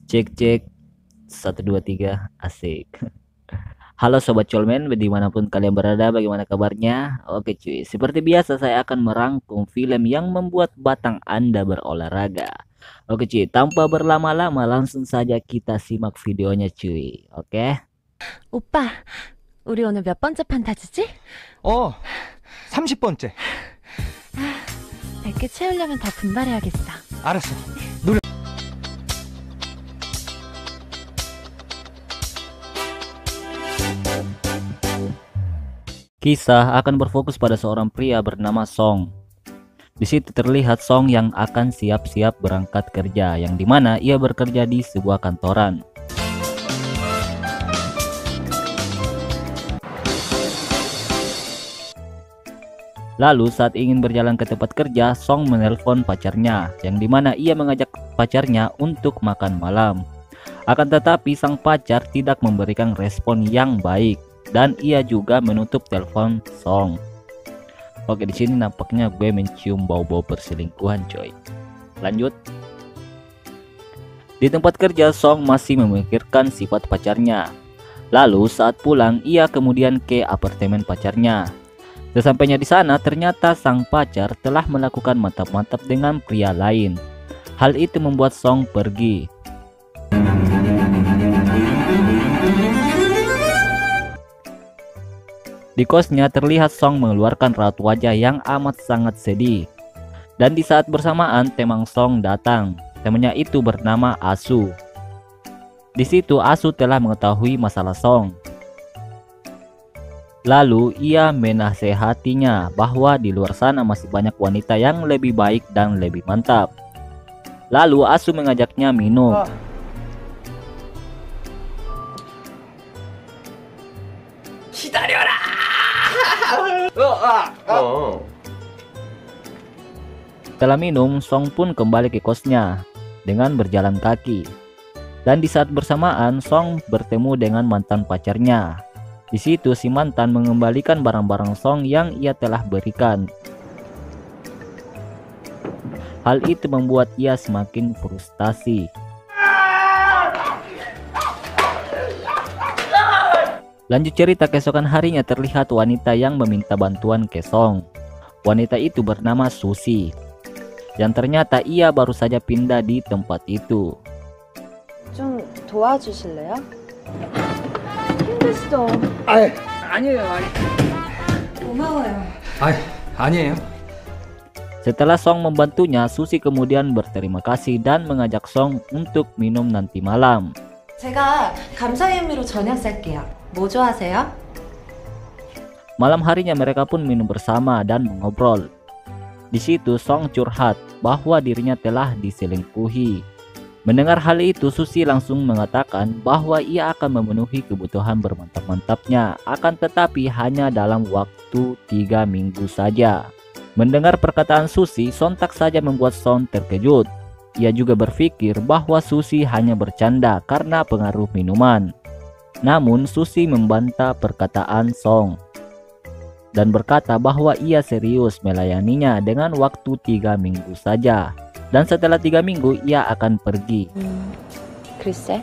Cek cek 1 2 3 asik. Halo sobat Colmen, dimanapun kalian berada, bagaimana kabarnya? Oke cuy, seperti biasa saya akan merangkum film yang membuat batang Anda berolahraga. Oke cuy, tanpa berlama-lama langsung saja kita simak videonya cuy. Oke. 오빠, 우리 오늘 몇 번째 판 다지지? 30번째. 100개 채우려면 더 분발해야겠어. 알았어. Kisah akan berfokus pada seorang pria bernama Song. Di situ terlihat Song yang akan siap-siap berangkat kerja, yang dimana ia bekerja di sebuah kantoran. Lalu saat ingin berjalan ke tempat kerja, Song menelpon pacarnya, yang dimana ia mengajak pacarnya untuk makan malam. Akan tetapi sang pacar tidak memberikan respon yang baik, dan ia juga menutup telepon Song. Oke, di sini nampaknya gue mencium bau-bau perselingkuhan coy. Lanjut. Di tempat kerja Song masih memikirkan sifat pacarnya. Lalu saat pulang ia kemudian ke apartemen pacarnya. Sesampainya di sana ternyata sang pacar telah melakukan mantap-mantap dengan pria lain. Hal itu membuat Song pergi. Di kosnya terlihat Song mengeluarkan raut wajah yang amat sangat sedih. Dan di saat bersamaan temang Song datang. Temannya itu bernama Asu. Di situ Asu telah mengetahui masalah Song. Lalu ia menasehatinya bahwa di luar sana masih banyak wanita yang lebih baik dan lebih mantap. Lalu Asu mengajaknya minum. Setelah minum, Song pun kembali ke kosnya dengan berjalan kaki. Dan di saat bersamaan, Song bertemu dengan mantan pacarnya. Di situ si mantan mengembalikan barang-barang Song yang ia telah berikan. Hal itu membuat ia semakin frustasi. Lanjut cerita, keesokan harinya terlihat wanita yang meminta bantuan ke Song. Wanita itu bernama Susi. Dan ternyata ia baru saja pindah di tempat itu. 좀 도와주실래요? 힘드시죠? 아니에요. 고마워요. 아니에요. Setelah Song membantunya, Susi kemudian berterima kasih dan mengajak Song untuk minum nanti malam. 제가 감사의 의미로 저녁 쌀게요. 뭐 좋아하세요? Malam harinya mereka pun minum bersama dan mengobrol. Di situ Song curhat bahwa dirinya telah diselingkuhi. Mendengar hal itu, Susi langsung mengatakan bahwa ia akan memenuhi kebutuhan bermantap-mantapnya, akan tetapi hanya dalam waktu 3 minggu saja. Mendengar perkataan Susi, sontak saja membuat Song terkejut. Ia juga berpikir bahwa Susi hanya bercanda karena pengaruh minuman. Namun Susi membantah perkataan Song dan berkata bahwa ia serius melayaninya dengan waktu 3 minggu saja. Dan setelah 3 minggu ia akan pergi. 글쎄.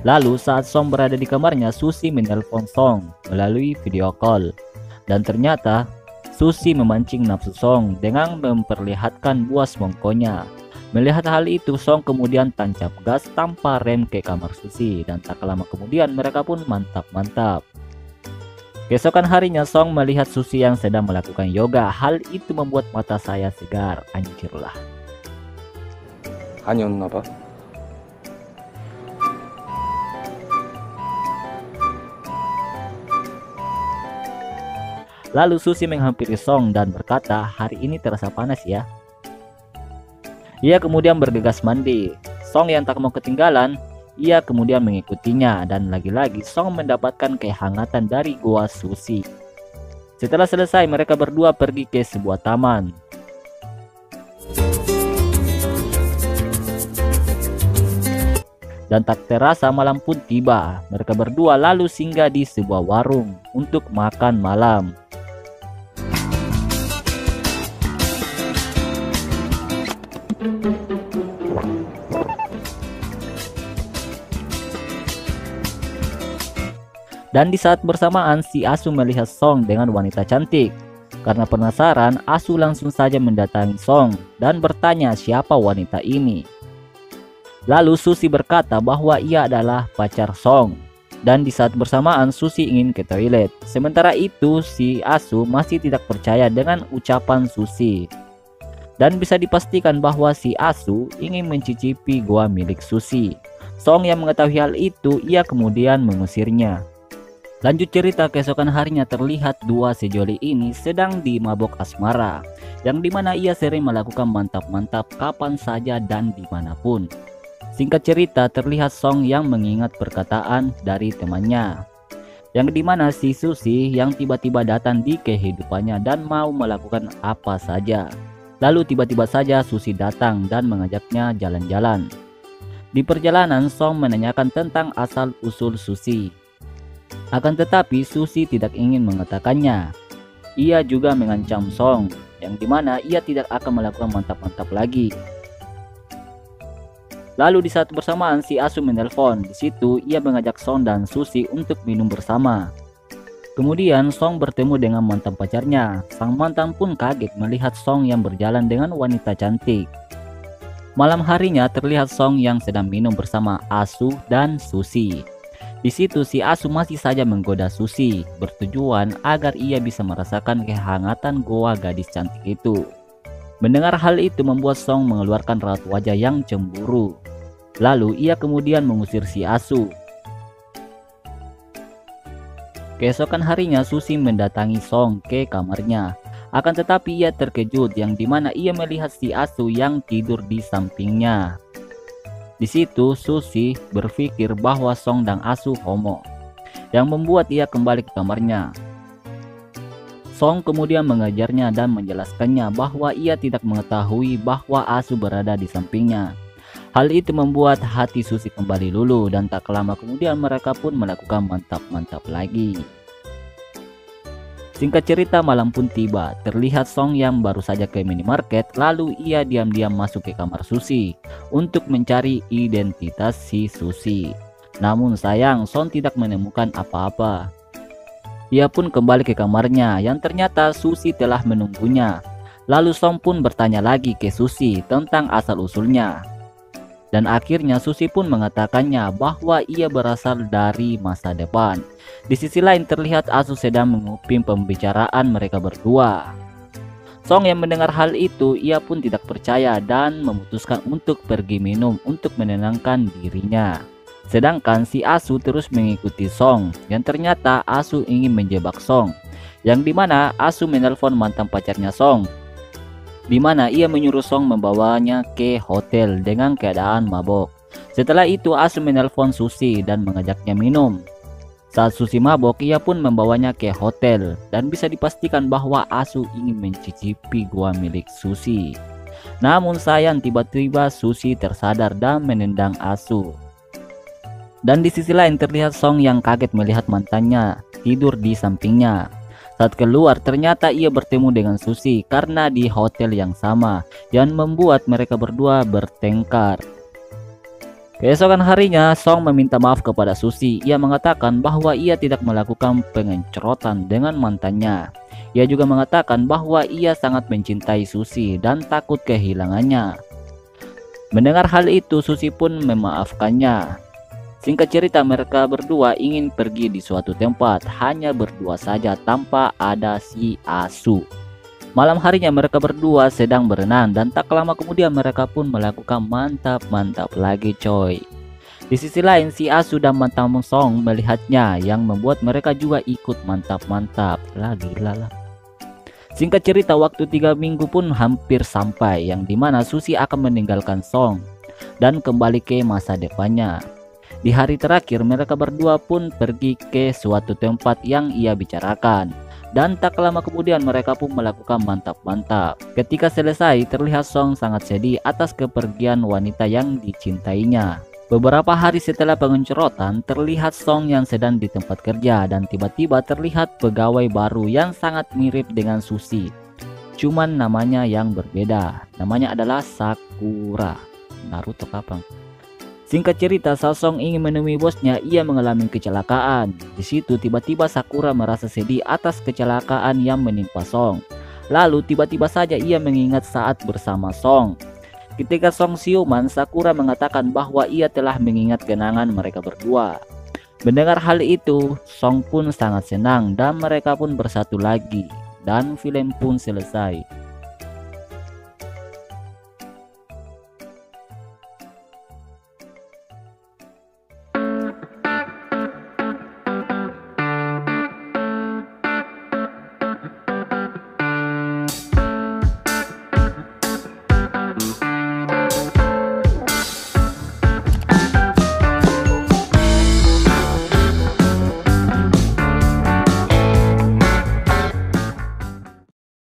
Lalu saat Song berada di kamarnya, Susi menelpon Song melalui video call. Dan ternyata Susi memancing nafsu Song dengan memperlihatkan buah semongkonya. Melihat hal itu, Song kemudian tancap gas tanpa rem ke kamar Susi. Dan tak lama kemudian mereka pun mantap-mantap. Keesokan harinya Song melihat Susi yang sedang melakukan yoga. Hal itu membuat mata saya segar. Anjir lah. 아니었나 봐. Lalu Susi menghampiri Song dan berkata, "Hari ini terasa panas ya." Ia kemudian bergegas mandi. Song yang tak mau ketinggalan, ia kemudian mengikutinya dan lagi-lagi Song mendapatkan kehangatan dari gua Susi. Setelah selesai, mereka berdua pergi ke sebuah taman. Dan tak terasa malam pun tiba. Mereka berdua lalu singgah di sebuah warung untuk makan malam. Dan di saat bersamaan si Asu melihat Song dengan wanita cantik. Karena penasaran, Asu langsung saja mendatangi Song dan bertanya siapa wanita ini. Lalu Susi berkata bahwa ia adalah pacar Song. Dan di saat bersamaan Susi ingin ke toilet. Sementara itu si Asu masih tidak percaya dengan ucapan Susi. Dan bisa dipastikan bahwa si Asu ingin mencicipi gua milik Susi. Song yang mengetahui hal itu, ia kemudian mengusirnya. Lanjut cerita, keesokan harinya terlihat dua sejoli ini sedang di mabok asmara, yang dimana ia sering melakukan mantap-mantap kapan saja dan dimanapun. Singkat cerita, terlihat Song yang mengingat perkataan dari temannya, yang dimana si Susi yang tiba-tiba datang di kehidupannya dan mau melakukan apa saja. Lalu tiba-tiba saja Susi datang dan mengajaknya jalan-jalan. Di perjalanan Song menanyakan tentang asal-usul Susi. Akan tetapi Susi tidak ingin mengatakannya. Ia juga mengancam Song, yang dimana ia tidak akan melakukan mantap-mantap lagi. Lalu di saat bersamaan si Asu menelpon. Di situ ia mengajak Song dan Susi untuk minum bersama. Kemudian Song bertemu dengan mantan pacarnya. Sang mantan pun kaget melihat Song yang berjalan dengan wanita cantik. Malam harinya terlihat Song yang sedang minum bersama Asu dan Susi. Di situ si Asu masih saja menggoda Susi, bertujuan agar ia bisa merasakan kehangatan goa gadis cantik itu. Mendengar hal itu membuat Song mengeluarkan raut wajah yang cemburu. Lalu ia kemudian mengusir si Asu. Keesokan harinya Susi mendatangi Song ke kamarnya. Akan tetapi ia terkejut yang dimana ia melihat si Asu yang tidur di sampingnya. Di situ Susi berpikir bahwa Song dan Asu homo, yang membuat ia kembali ke kamarnya. Song kemudian mengajarnya dan menjelaskannya bahwa ia tidak mengetahui bahwa Asu berada di sampingnya. Hal itu membuat hati Susi kembali luluh dan tak lama kemudian mereka pun melakukan mantap-mantap lagi. Singkat cerita, malam pun tiba. Terlihat Song yang baru saja ke minimarket, lalu ia diam-diam masuk ke kamar Susi untuk mencari identitas si Susi. Namun sayang, Song tidak menemukan apa-apa. Ia pun kembali ke kamarnya yang ternyata Susi telah menunggunya. Lalu Song pun bertanya lagi ke Susi tentang asal-usulnya. Dan akhirnya Susi pun mengatakannya bahwa ia berasal dari masa depan. Di sisi lain terlihat Asu sedang menguping pembicaraan mereka berdua. Song yang mendengar hal itu, ia pun tidak percaya dan memutuskan untuk pergi minum untuk menenangkan dirinya. Sedangkan si Asu terus mengikuti Song, yang ternyata Asu ingin menjebak Song. Yang dimana Asu menelpon mantan pacarnya Song, dimana ia menyuruh Song membawanya ke hotel dengan keadaan mabok. Setelah itu Asu menelpon Susi dan mengajaknya minum. Saat Susi mabok, ia pun membawanya ke hotel dan bisa dipastikan bahwa Asu ingin mencicipi gua milik Susi. Namun sayang, tiba-tiba Susi tersadar dan menendang Asu. Dan di sisi lain terlihat Song yang kaget melihat mantannya tidur di sampingnya. Saat keluar ternyata ia bertemu dengan Susi karena di hotel yang sama, yang membuat mereka berdua bertengkar. Keesokan harinya Song meminta maaf kepada Susi. Ia mengatakan bahwa ia tidak melakukan pengencrotan dengan mantannya. Ia juga mengatakan bahwa ia sangat mencintai Susi dan takut kehilangannya. Mendengar hal itu Susi pun memaafkannya. Singkat cerita, mereka berdua ingin pergi di suatu tempat hanya berdua saja tanpa ada si Asu. Malam harinya mereka berdua sedang berenang dan tak lama kemudian mereka pun melakukan mantap-mantap lagi coy. Di sisi lain si Asu dan mantan Song melihatnya yang membuat mereka juga ikut mantap-mantap lagi lala. Singkat cerita, waktu 3 minggu pun hampir sampai yang dimana Susi akan meninggalkan Song dan kembali ke masa depannya. Di hari terakhir mereka berdua pun pergi ke suatu tempat yang ia bicarakan. Dan tak lama kemudian mereka pun melakukan mantap-mantap. Ketika selesai terlihat Song sangat sedih atas kepergian wanita yang dicintainya. Beberapa hari setelah pengencrotan terlihat Song yang sedang di tempat kerja dan tiba-tiba terlihat pegawai baru yang sangat mirip dengan Susi. Cuman namanya yang berbeda. Namanya adalah Sakura. Naruto kapang. Singkat cerita, Sasong ingin menemui bosnya. Ia mengalami kecelakaan. Di situ tiba-tiba Sakura merasa sedih atas kecelakaan yang menimpa Song. Lalu tiba-tiba saja ia mengingat saat bersama Song. Ketika Song siuman, Sakura mengatakan bahwa ia telah mengingat kenangan mereka berdua. Mendengar hal itu, Song pun sangat senang dan mereka pun bersatu lagi. Dan film pun selesai.